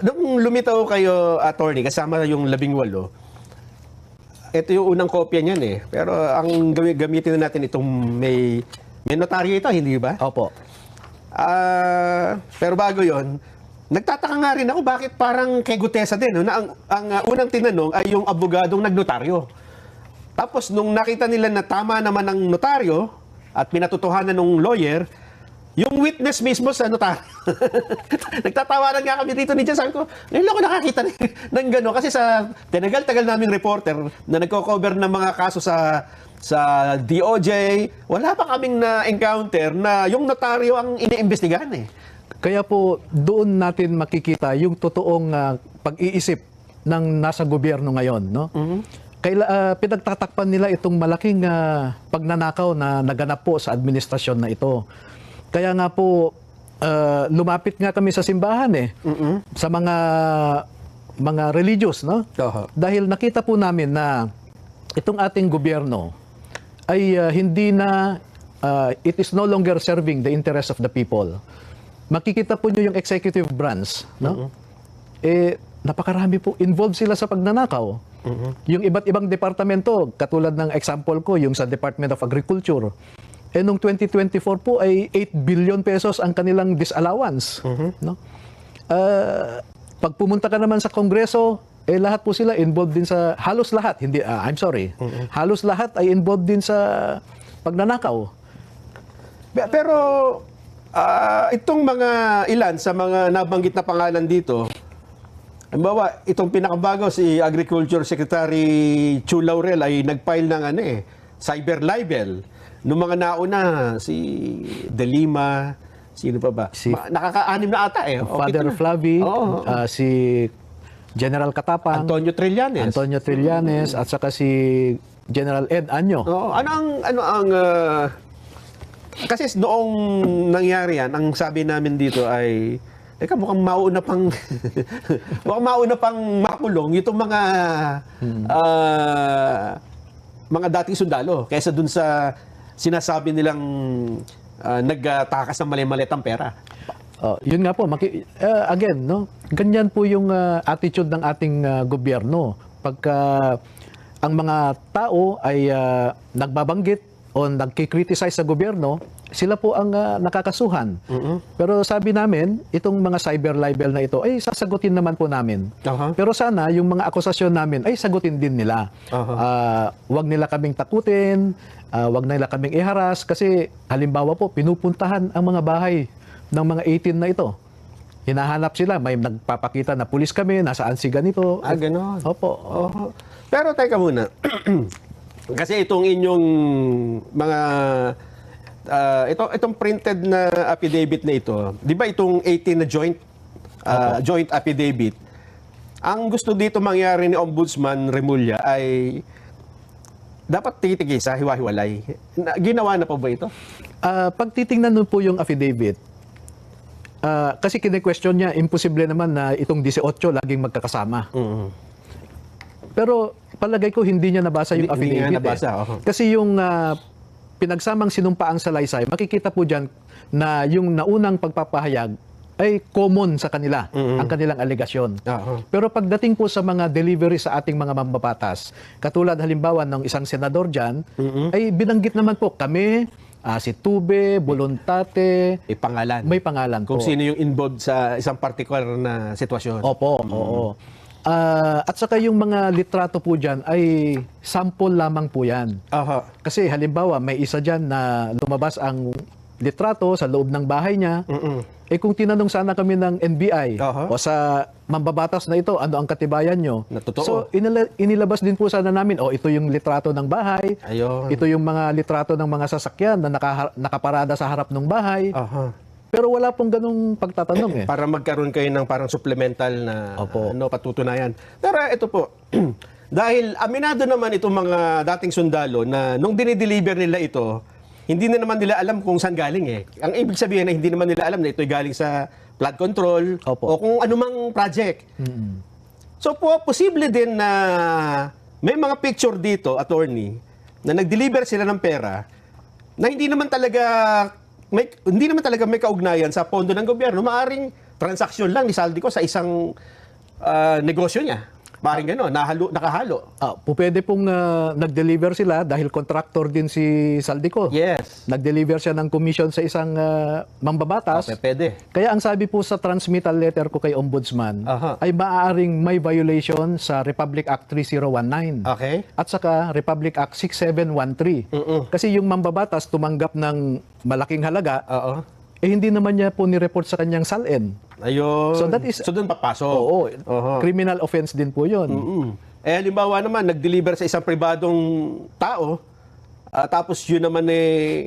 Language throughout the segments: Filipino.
Nung lumitaw kayo, attorney, kasama yung 18, ito yung unang kopya niyan eh. Pero ang gamitin na natin itong may notaryo ito, hindi ba? Opo. Pero bago yon, nagtataka nga rin ako bakit parang kay Gutesa din. No? Na ang unang tinanong ay yung abogadong nagnotaryo. Tapos nung nakita nila na tama naman ang notaryo at pinatotohanan ng lawyer, yung witness mismo sa notaryo. Nagtatawanan nga kami dito ni Jan. Sabi ko, ngayon ako nakakita ng gano'n. Kasi sa tinagal-tagal naming reporter na nagko-cover ng mga kaso sa DOJ, wala pa kaming na-encounter na yung notaryo ang iniimbestigahan eh. Kaya po doon natin makikita yung totoong pag-iisip ng nasa gobyerno ngayon, no? Pinagtatakpan nila itong malaking pagnanakaw na naganap po sa administrasyon na ito. Kaya nga po lumapit nga kami sa simbahan sa mga religious, no? Dahil nakita po namin na itong ating gobyerno ay hindi na it is no longer serving the interest of the people. Makikita po niyo yung executive branch, no? Napakarami po involved sila sa pagnanakaw. Yung iba't ibang departamento, katulad ng example ko, yung sa Department of Agriculture, nung 2024 po ay 8 billion pesos ang kanilang disallowance, no? Pag pumunta ka naman sa Kongreso, lahat po sila involved din sa, halos lahat, hindi, halos lahat ay involved din sa pagnanakaw. Pero itong mga ilan sa mga nabanggit na pangalan dito, halimbawa, itong pinakabago si Agriculture Secretary Chu Laurel ay nag-file ng cyber libel. Noong mga nauna, si De Lima, sino pa ba? Nakaka-anim na ata eh. Father Flavi, si General Katapang, Antonio Trillanes, at saka si General Ed Anyo. Kasi noong nangyari yan, ang sabi namin dito ay, teka, mukhang mauna pang makulong itong mga dating sundalo kaysa dun sa sinasabi nilang nagtakas ng mali-malitang pera. Yun nga po, again, no? Ganyan po yung attitude ng ating gobyerno. Pagka ang mga tao ay nagbabanggit o nagkikriticize sa gobyerno, sila po ang nakakasuhan. Pero sabi namin, itong mga cyber libel na ito, ay sasagutin naman po namin. Pero sana, yung mga akusasyon namin, ay sagutin din nila. Huwag nila kaming takutin, huwag nila kaming iharas, kasi halimbawa po, pinupuntahan ang mga bahay ng mga 18 na ito. Hinahanap sila, may nagpapakita na pulis kami, nasaan si ganito. Ganon. Opo. Pero teka muna, kasi itong inyong mga itong printed na affidavit na ito, 'di ba itong 18 na joint affidavit, ang gusto dito mangyari ni Ombudsman Remulla ay dapat titigisa, hiwa-hiwalay. Ginawa na po ba ito? Pag titingnan po yung affidavit, kasi kine-question niya, imposible naman na itong 18 laging magkakasama. Pero palagay ko hindi niya nabasa yung affidavit. Kasi yung pinagsamang sinumpaang salaysay, makikita po dyan na yung naunang pagpapahayag ay common sa kanila, ang kanilang alegasyon. Pero pagdating po sa mga delivery sa ating mga mambabatas, katulad halimbawa ng isang senador dyan, ay binanggit naman po kami, si Tube, Voluntate, may pangalan kung po. Sino yung involved sa isang particular na sitwasyon. Opo, oo. At saka yung mga litrato po dyan ay sample lamang po yan. Kasi halimbawa may isa dyan na lumabas ang litrato sa loob ng bahay niya. Kung tinanong sana kami ng NBI o sa mambabatas na ito, ano ang katibayan nyo? So inilabas din po sana namin, ito yung litrato ng bahay, ito yung mga litrato ng mga sasakyan na nakaparada sa harap ng bahay. Pero wala pong ganung pagtatanong Para magkaroon kayo ng parang supplemental na patutunayan. Pero ito po, dahil aminado naman itong mga dating sundalo na nung dinideliver nila ito, hindi na naman nila alam kung saan galing Ang ibig sabihin na hindi naman nila alam na ito'y galing sa flood control o kung anumang project. So posible din na may mga picture dito, attorney, na nag-deliver sila ng pera na hindi naman talaga may kaugnayan sa pondo ng gobyerno. Maaring transaksyon lang ni Saldico sa isang negosyo niya. Parang gano'n, nakahalo. Pwede pong nag-deliver sila dahil contractor din si Saldico. Yes. Nag-deliver siya ng commission sa isang mambabatas. Okay, pwede. Kaya ang sabi po sa transmittal letter ko kay Ombudsman Aha. ay maaaring may violation sa Republic Act 3019 Okay. at saka Republic Act 6713. Kasi yung mambabatas tumanggap ng malaking halaga, Oo. hindi naman niya po ni-report sa kanyang SALN. Ayun. So that is- So doon papasok. Oo, Oho. criminal offense din po yun. Halimbawa naman, nag-deliver sa isang pribadong tao, tapos yun naman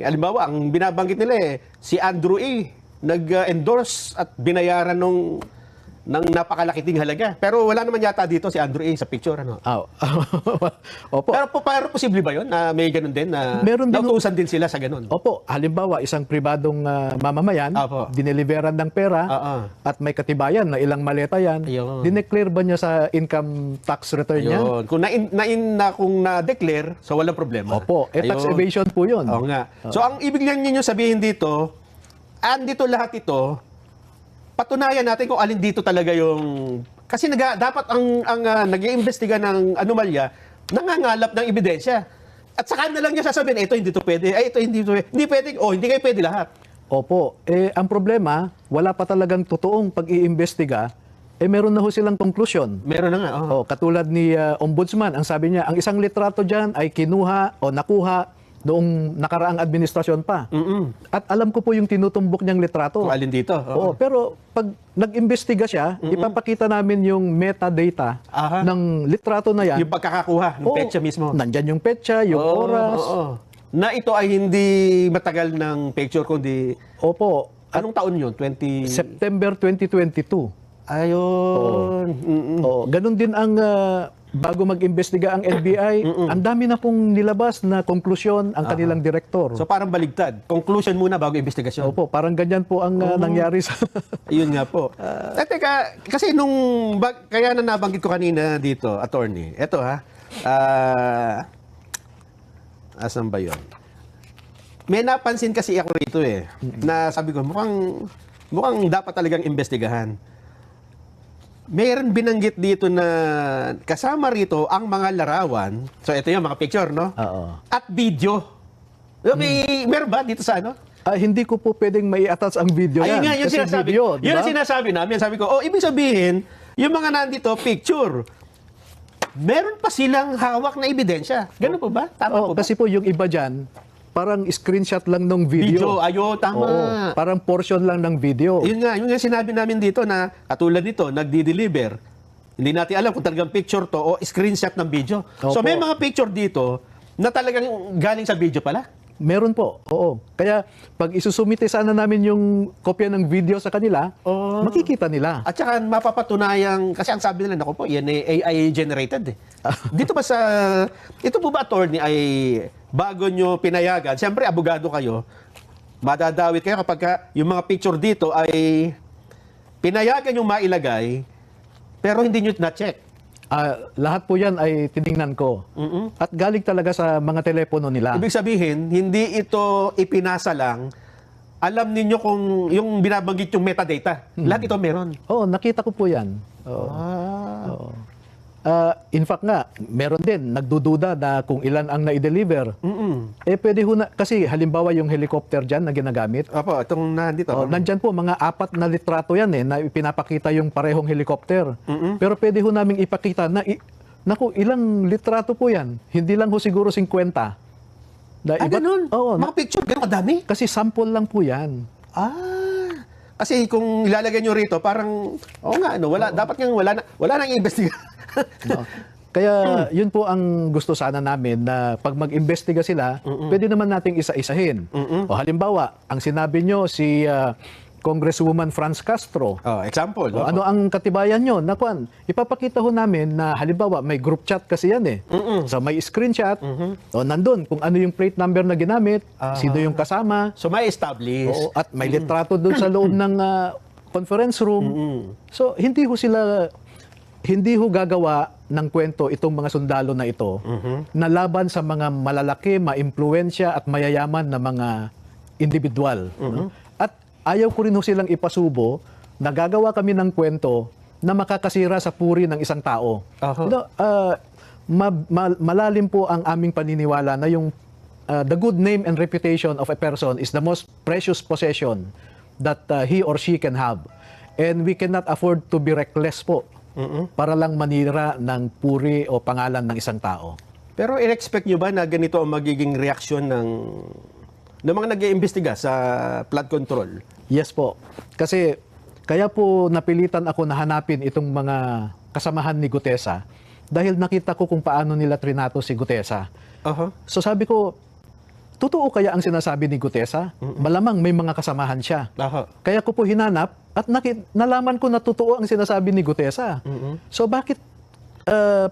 halimbawa, ang binabanggit nila si Andrew A. Nag-endorse at binayaran ng napakalakiting halaga. Pero wala naman yata dito si Andrew A. sa picture. Ano? Opo. Pero posible ba yun na may ganun din? Na Meron din- nautusan din sila sa ganun? Opo, halimbawa isang pribadong mamamayan, Opo. dineliveran ng pera Oo. at may katibayan na ilang maleta yan, Ayun. dineclare ba niya sa income tax return niya? Ayun. Kung na-declare, so walang problema. Opo, tax Ayun. evasion po yun. Oo nga. So ang ibig lang ninyo sabihin dito, andito lahat ito, patunayan natin kung alin dito talaga yung... Kasi dapat ang nag-iimbestiga ng anomalya, nangangalap ng ebidensya. At saka na lang niya sasabihin, ito hindi to pwede, ito hindi to pwede. Hindi pwede, hindi kayo pwede lahat. Opo, ang problema, wala pa talagang totoong pag-iimbestiga, meron na ho silang conclusion. Meron na nga. Oh. Katulad ni Ombudsman, ang sabi niya, ang isang litrato dyan ay kinuha o nakuha noong nakaraang administrasyon pa. At alam ko po yung tinutumbok niyang litrato. Kung alin dito. Oo, pero pag nag-imbestiga siya, ipapakita namin yung metadata Aha. ng litrato na yan. Yung pagkakakuha ng Oo, petsa mismo. Nandyan yung petsa, yung oras. Oo. Na ito ay hindi matagal ng picture, kundi... Opo, Anong taon yun? 20... September 2022. Ayun. Oo, ganun din ang bago mag-imbestiga ang NBI, ang dami na pong nilabas na konklusyon ang kanilang direktor. So parang baligtad. Conclusion muna bago investigasyon. Opo, parang ganyan po ang nangyari sa... Ayun nga po. Teka, kasi kaya na nabanggit ko kanina dito, attorney. Eto ha. Asan ba yun? May napansin kasi ako rito na sabi ko, mukhang dapat talagang investigahan. Mayroon binanggit dito na kasama rito ang mga larawan. So ito yung mga picture, no? Oo. At video. Meron ba dito sa ano? Hindi ko po pwedeng mai-attach ang video Ayun yan. nga, yung Kasi sinasabi. video, di Yun ba? ang sinasabi namin. Sabi ko, ibig sabihin, yung mga nandito, picture, meron pa silang hawak na ebidensya. Ganun po ba? Tama po ba? Kasi po yung iba dyan, parang screenshot lang ng video. Ayo, tama. Oo, parang portion lang ng video. Yun nga sinabi namin dito na katulad nito, nagdi-deliver. Hindi natin alam kung talagang picture to o screenshot ng video. So Opo. may mga picture dito na talagang galing sa video pala. Meron po, oo. Kaya pag isusumite sana namin yung kopya ng video sa kanila, makikita nila. At saka mapapatunayang, kasi ang sabi nila, naku po, yan ay AI generated. Dito ba ito po ba, attorney, ay bago nyo pinayagan, siyempre abogado kayo, madadawit kayo kapag yung mga picture dito ay pinayagan yung mailagay, pero hindi nyo na-check. Lahat po yan ay tiningnan ko. At galing talaga sa mga telepono nila. Ibig sabihin, hindi ito ipinasa lang, alam ninyo kung yung binabanggit yung metadata. Lahat ito meron. Oo, nakita ko po yan. Oo. Oo. In fact nga, meron din, nagdududa na kung ilan ang na-deliver. Pwede ho na, kasi halimbawa yung helicopter dyan na ginagamit, Opo, itong nandito. nandyan po, mga 4 na litrato yan na pinapakita yung parehong helicopter. Pero pwede ho naming ipakita na, naku, ilang litrato po yan? Hindi lang ho siguro 50. Ganun? Oo, Mga picture, ganun kadami? kasi sample lang po yan. Kasi kung ilalagay nyo rito, parang, dapat nga wala nang investiga. Kaya yun po ang gusto sana namin na pag mag-imbestiga sila, pwede naman nating isa-isahin. O halimbawa, ang sinabi nyo si Congresswoman Franz Castro. Example. Ano ang katibayan nyo? Nakuan, ipapakita ho namin na halimbawa may group chat kasi yan So may screenshot, nandun kung ano yung plate number na ginamit, sino yung kasama. So may establish. At may litrato doon sa loob ng conference room. So hindi ho gagawa ng kwento itong mga sundalo na ito na laban sa mga malalaki, maimpluwensya at mayayaman na mga individual. No? At ayaw ko rin ho silang ipasubo nagagawa kami ng kwento na makakasira sa puri ng isang tao. Aha. You know, malalim po ang aming paniniwala na yung the good name and reputation of a person is the most precious possession that he or she can have. And we cannot afford to be reckless po para lang manira ng puri o pangalan ng isang tao. Pero in-expect nyo ba na ganito ang magiging reaksyon ng mga nag-iimbestiga sa flood control? Yes po. Kasi kaya po napilitan ako na hanapin itong mga kasamahan ni Gutesa dahil nakita ko kung paano nila trinato si Gutesa. Aha. So sabi ko, totoo kaya ang sinasabi ni Gutesa? Malamang may mga kasamahan siya. Aha. Kaya ko po hinanap at nalaman ko na totoo ang sinasabi ni Gutesa. So bakit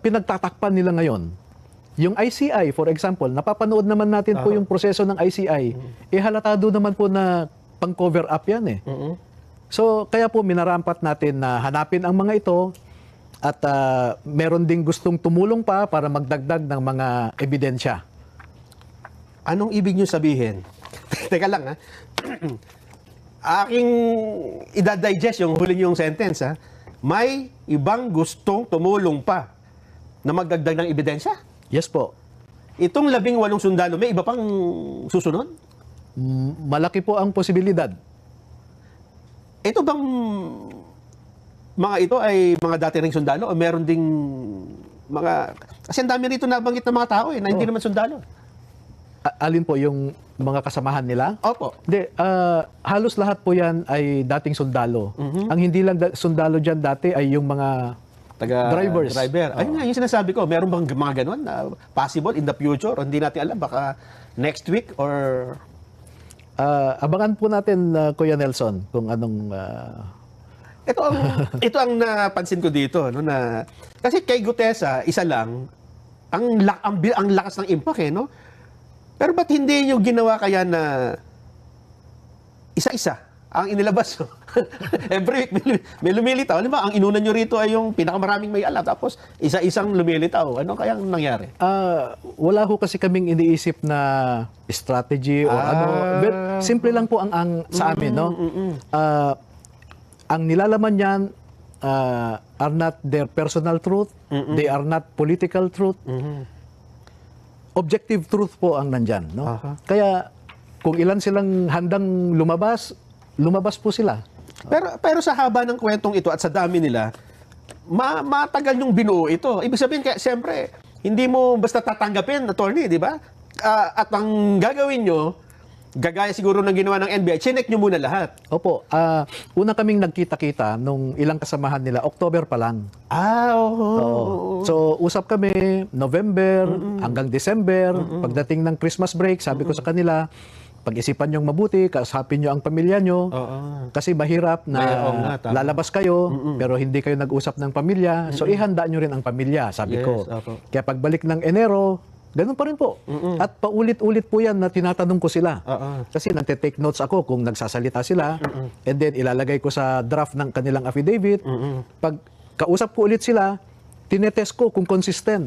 pinagtatakpan nila ngayon? Yung ICI, for example, napapanood naman natin po yung proseso ng ICI. Halatado naman po na pang-cover up yan eh. So kaya po minarampat natin na hanapin ang mga ito at meron ding gustong tumulong pa para magdagdag ng mga ebidensya. Anong ibig nyo sabihin? Teka lang ha. Aking idadigest yung huli yung sentence ha. May ibang gustong tumulong pa na magdagdag ng ebidensya? Yes po. Itong 18 sundalo, may iba pang susunod? Malaki po ang posibilidad. Ito bang mga ito ay mga dati ring sundalo o meron ding mga... Kasi ang dami rito nabanggit ng mga tao na hindi naman sundalo. Alin po yung mga kasamahan nila? Opo. Hindi, halos lahat po yan ay dating sundalo. Ang hindi lang sundalo dyan dati ay yung mga drivers. Driver. Ayun nga, yung sinasabi ko, meron bang mga ganun na possible in the future? O hindi natin alam, baka next week or... Abangan po natin, Kuya Nelson, kung anong... Ito ang napansin ko dito, no, na kasi kay Gutesa, isa lang ang lakas ng impact no. Pero ba't hindi niyo ginawa kaya na isa-isa ang inilabas? Every week may lumilitaw. Alam mo, ang inuna niyo rito ay yung pinakamaraming may alam, tapos isa-isang lumilitaw. Ano kayang nangyari? Wala ho kasi kaming iniisip na strategy o ano. But simple lang po ang sa amin, no? Ang nilalaman niyan are not their personal truth. They are not political truth. Objective truth po ang nandyan. No? Kaya kung ilan silang handang lumabas po sila. Pero sa haba ng kwentong ito at sa dami nila, matagal yung binuo ito. Ibig sabihin, kaya siyempre, hindi mo basta tatanggapin, attorney, di ba? At ang gagawin nyo, gagaya siguro ng ginawa ng NBI, chinek nyo muna lahat. Opo. Una kaming nagkita-kita nung ilang kasamahan nila, October pa lang. Oo. So, usap kami, November hanggang December. Pagdating ng Christmas break, sabi ko sa kanila, pag-isipan nyong mabuti, kausapin nyo ang pamilya nyo. Kasi mahirap na lalabas kayo, pero hindi kayo nag-usap ng pamilya. So, ihanda nyo rin ang pamilya, sabi ko. Kaya pagbalik ng Enero, ganun pa rin po. At paulit-ulit po yan na tinatanong ko sila. Kasi nagte-take notes ako kung nagsasalita sila. And then ilalagay ko sa draft ng kanilang affidavit. Pag kausap ko ulit sila, tinetest ko kung consistent.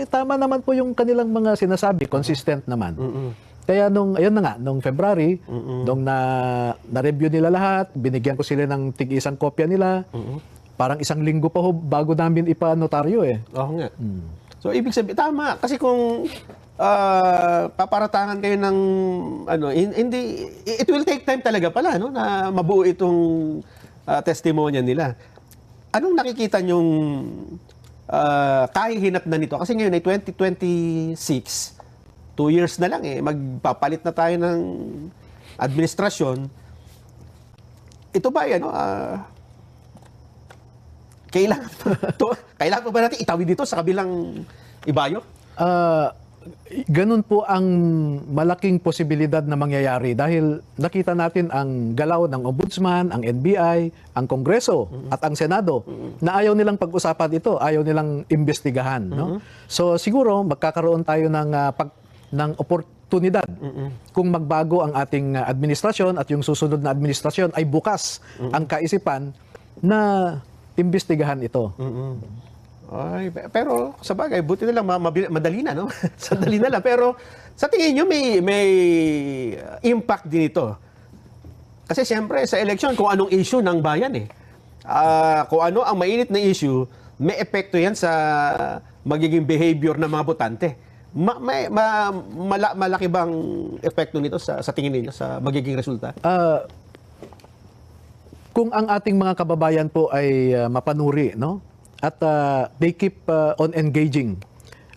Tama naman po yung kanilang mga sinasabi. Consistent naman. Kaya ayun na nga, nung February, nung na-review nila lahat, binigyan ko sila ng tig-isang kopya nila. Parang isang linggo pa ho bago namin ipa-notaryo eh. Oo nga. So, ibig sabihin, tama. Kasi kung paparatangan kayo ng, hindi, it will take time talaga pala, no, na mabuo itong testimonya nila. Anong nakikita nyong kahihinat na nito? Kasi ngayon ay 2026, 2 years na lang magpapalit na tayo ng administrasyon. Ito ba yan, kailangan pa ba natin itawid dito sa kabilang ibayo? Ganun po ang malaking posibilidad na mangyayari dahil nakita natin ang galaw ng Ombudsman, ang NBI, ang Kongreso at ang Senado na ayaw nilang pag-usapan ito, ayaw nilang imbestigahan. No? So siguro magkakaroon tayo ng oportunidad kung magbago ang ating administrasyon at yung susunod na administrasyon ay bukas ang kaisipan na imbestigahan ito. Ay, pero sa bagay, buti na lang madali na, no? Sandali na lang. Pero sa tingin nyo may impact din ito Kasi siyempre sa eleksyon, kung anong issue ng bayan eh. Kung ano ang mainit na issue, may epekto yan sa magiging behavior ng mga botante. Malaki bang epekto nito sa tingin ninyo sa magiging resulta? Kung ang ating mga kababayan po ay mapanuri, no? At they keep on engaging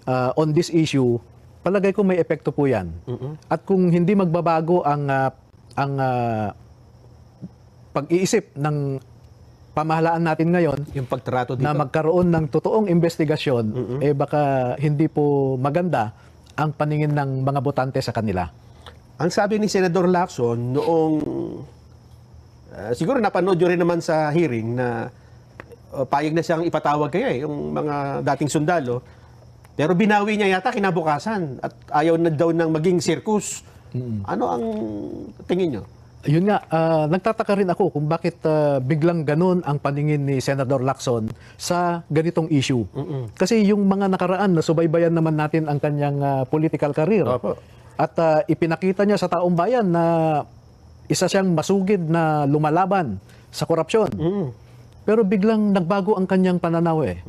on this issue, palagay ko may epekto po 'yan. At kung hindi magbabago ang pag-iisip ng pamahalaan natin ngayon Yung pagtrato dito? na magkaroon ng totoong investigasyon, eh baka hindi po maganda ang paningin ng mga botante sa kanila. Ang sabi ni Senador Lacson noong siguro napanood nyo rin naman sa hearing na payag na siyang ipatawag kayo yung mga dating sundalo. Pero binawi niya yata kinabukasan at ayaw na daw ng maging circus. Ano ang tingin nyo? Yun nga, nagtataka rin ako kung bakit biglang ganun ang paningin ni Senador Lacson sa ganitong issue. Kasi yung mga nakaraan, nasubaybayan naman natin ang kanyang political career. Opo. At ipinakita niya sa taong bayan na isa siyang masugid na lumalaban sa korupsyon. Pero biglang nagbago ang kanyang pananaw eh.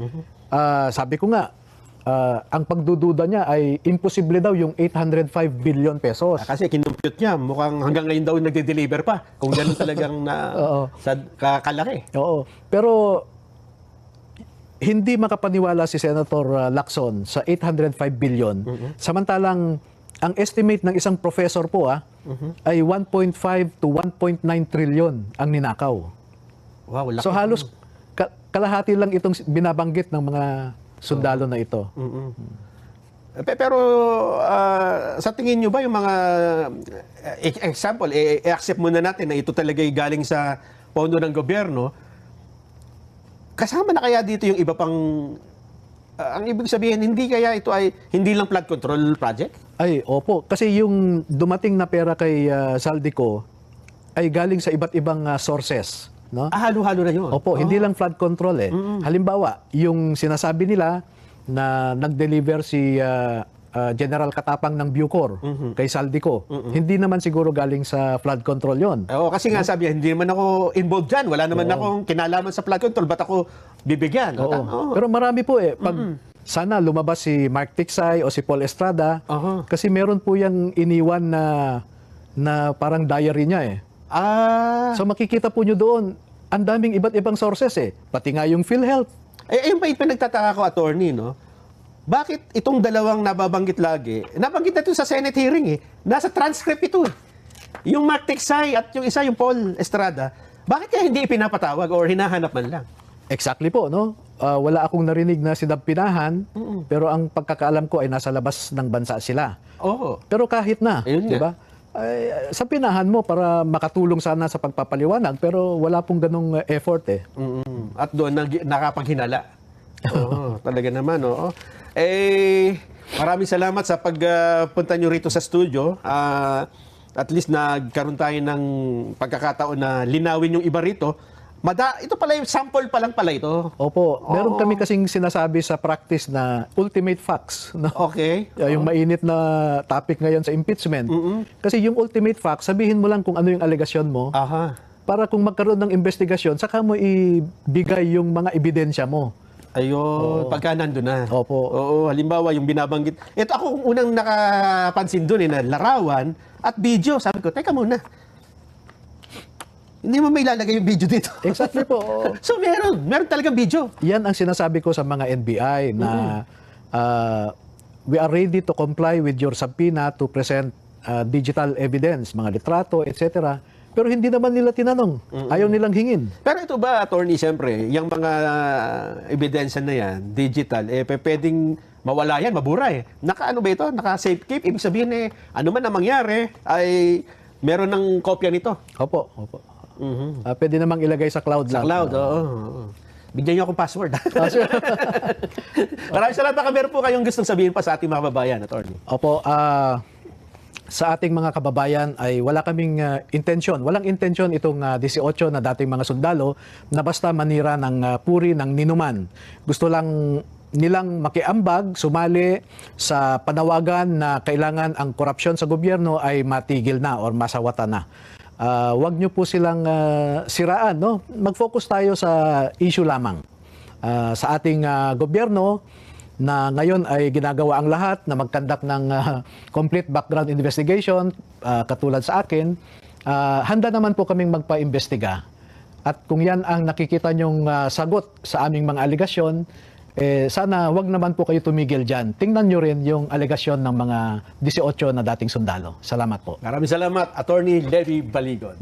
Sabi ko nga, ang pagdududa niya ay imposible daw yung 805 billion pesos. Kasi kinumpute niya, mukhang hanggang ngayon daw nagde-deliver pa. Kung ganun talagang kalaki. Oo. Pero hindi makapaniwala si Senator Lacson sa 805 billion. Samantalang ang estimate ng isang professor po ay 1.5 to 1.9 trillion ang ninakaw. Wow, laki. So halos kalahati lang itong binabanggit ng mga sundalo na ito. Pero sa tingin nyo ba yung mga example, i-accept muna natin na ito talaga ay galing sa pondo ng gobyerno, kasama na kaya dito yung iba pang ang ibig sabihin, hindi kaya ito ay hindi lang flood control project? Ay, opo. Kasi yung dumating na pera kay Saldico ay galing sa iba't ibang sources. No? Halo-halo na yun. Opo, hindi lang flood control eh. Halimbawa, yung sinasabi nila na nag-deliver si General Katapang ng Bucor kay Saldico, hindi naman siguro galing sa flood control yon. Oo, kasi nga sabi niya, hindi naman ako involved dyan. Wala naman akong kinalaman sa flood control. Ba't ako bibigyan? Oo. Pero marami po eh. Pag sana lumabas si Mark Tiksay o si Paul Estrada, kasi meron po yung iniwan na parang diary niya eh. So makikita po nyo doon, ang daming iba't ibang sources eh. Pati nga yung PhilHealth. Ayun pa yung pinagtataka ko, attorney, no? Bakit itong dalawang nababanggit lagi? Nabanggit na ito sa Senate hearing eh. Nasa transcript ito eh. Yung Mark Tiksay at yung isa yung Paul Estrada, bakit kaya hindi ipinapatawag or hinahanap man lang? Exactly po, no? Wala akong narinig na sinampinahan, pero ang pagkakaalam ko ay nasa labas ng bansa sila. Oo. Pero kahit na, Ayun di ba? Ay, sa pinahan mo para makatulong sana sa pagpapaliwanag, pero wala pong ganong effort eh. At doon nakapaghinala. Oo, talaga naman, oo. Maraming salamat sa pagpunta nyo rito sa studio. At least nagkaroon tayo ng pagkakataon na linawin yung iba rito. Ito pala yung sample pa lang pala ito. Opo, meron kami kasing sinasabi sa practice na ultimate facts. No? Okay. Yung mainit na topic ngayon sa impeachment. Kasi yung ultimate facts, sabihin mo lang kung ano yung alegasyon mo. Para kung magkaroon ng investigasyon, saka mo ibigay yung mga ebidensya mo. Ayun, pagka nandun na. Opo. Oo, halimbawa yung binabanggit. Ito ako kung unang nakapansin doon na larawan at video. Sabi ko, teka muna. Hindi mo may ilalagay yung video dito. Exactly po. So meron talagang video. Yan ang sinasabi ko sa mga NBI na we are ready to comply with your subpoena to present digital evidence, mga litrato, etc. Pero hindi naman nila tinanong. Ayaw nilang hingin. Pero ito ba, attorney, siyempre, yung mga ebidensya na yan, digital, pwedeng mawala yan, mabura eh. Naka-ano ba ito? Naka-safe keep? Ibig sabihin ano man ang mangyari, ay meron ng kopya nito. Opo. Pwede namang ilagay sa cloud lang. Sa cloud, oo. Bigyan niyo akong password. Maraming salamat. Baka meron po kayong gustong sabihin pa sa ating mga kababayan, attorney. Opo, sa ating mga kababayan ay wala kaming intensyon. Walang intensyon itong 18 na dating mga sundalo na basta manira ng puri ng ninuman. Gusto lang nilang makiambag, sumali sa panawagan na kailangan ang korupsyon sa gobyerno ay matigil na or masawata na. wag nyo po silang siraan. No? Mag-focus tayo sa issue lamang. Sa ating gobyerno na ngayon ay ginagawa ang lahat na mag-conduct ng complete background investigation, katulad sa akin, handa naman po kaming magpa-imbestiga. At kung yan ang nakikita nyong sagot sa aming mga aligasyon, sana wag naman po kayo tumigil dyan. Tingnan nyo rin yung aligasyon ng mga 18 na dating sundalo. Salamat po. Maraming salamat, Attorney Levy Baligon.